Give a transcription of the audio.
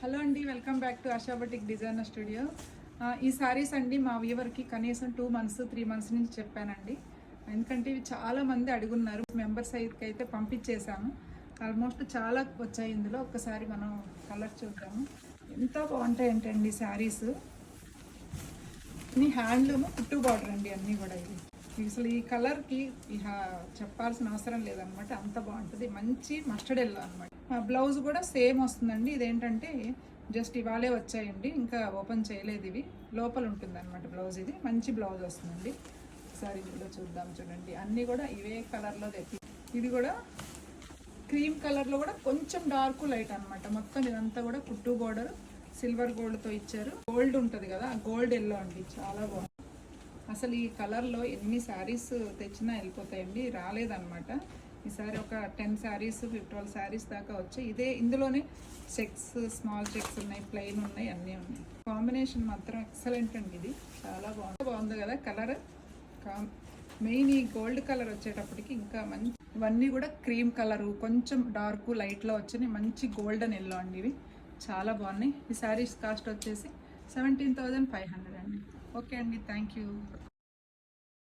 Hello అండి, welcome back to ASHA batik designer studio. ఈ సారీస్ అండి మా వ్యూవర్కి కనీసం 2 months 3 months నుంచి చెప్పానండి. ఎందుకంటే ఇవి చాలా మంది అడుగున్నారు. మెంబర్స్ అయితే పంపించేశాము. ఆల్మోస్ట్ చాలా వచ్చాయి. ఇందులో ఒక్కసారి మనం కలర్ చూద్దాము. ఎంత బాగుంటాయి ఏంటండి శారీస్. హ్యాండ్లూమ్ కుట్టు బార్డర్ అండి అన్నీ కూడా. ఇది అసలు ఈ కలర్కి చెప్పాల్సిన అవసరం లేదనమాట, అంత బాగుంటుంది. మంచి మస్టర్డ్ ఎల్లో అనమాట. బ్లౌజ్ కూడా సేమ్ వస్తుందండి. ఇదేంటంటే జస్ట్ ఇవాళే వచ్చాయండి, ఇంకా ఓపెన్ చేయలేదు. ఇవి లోపల ఉంటుంది అనమాట బ్లౌజ్. ఇది మంచి బ్లౌజ్ వస్తుందండి. ఒకసారి ఇందులో చూద్దాం. చూడండి అన్నీ కూడా ఇవే కలర్లో తెప్పి, ఇది కూడా క్రీమ్ కలర్లో కూడా కొంచెం డార్క్ లైట్ అనమాట. మొత్తం ఇదంతా కూడా కుట్టు బోర్డర్ సిల్వర్ గోల్డ్తో ఇచ్చారు. గోల్డ్ ఉంటుంది కదా, గోల్డ్ ఎల్లో అండి, చాలా బాగుంది. అసలు ఈ కలర్లో ఎన్ని శారీస్ తెచ్చినా వెళ్ళిపోతాయండి. రాలేదన్నమాట ఈసారి. ఒక 10 శారీస్ 12 శారీస్ దాకా వచ్చాయి. ఇందులోనే చెక్స్, స్మాల్ చెక్స్ ఉన్నాయి, ప్లెయిన్ ఉన్నాయి, అన్నీ ఉన్నాయి. కాంబినేషన్ మాత్రం ఎక్సలెంట్ అండి. ఇది చాలా బాగుంది కదా కలర్. మెయిన్ ఈ గోల్డ్ కలర్ వచ్చేటప్పటికి ఇంకా మంచి. ఇవన్నీ కూడా క్రీమ్ కలరు, కొంచెం డార్క్ లైట్లో వచ్చినాయి. మంచి గోల్డెన్ ఎల్లో అండి. ఇవి చాలా బాగున్నాయి. ఈ శారీస్ కాస్ట్ వచ్చేసి 17,500 అండి. ఓకే అండి, థ్యాంక్ యూ.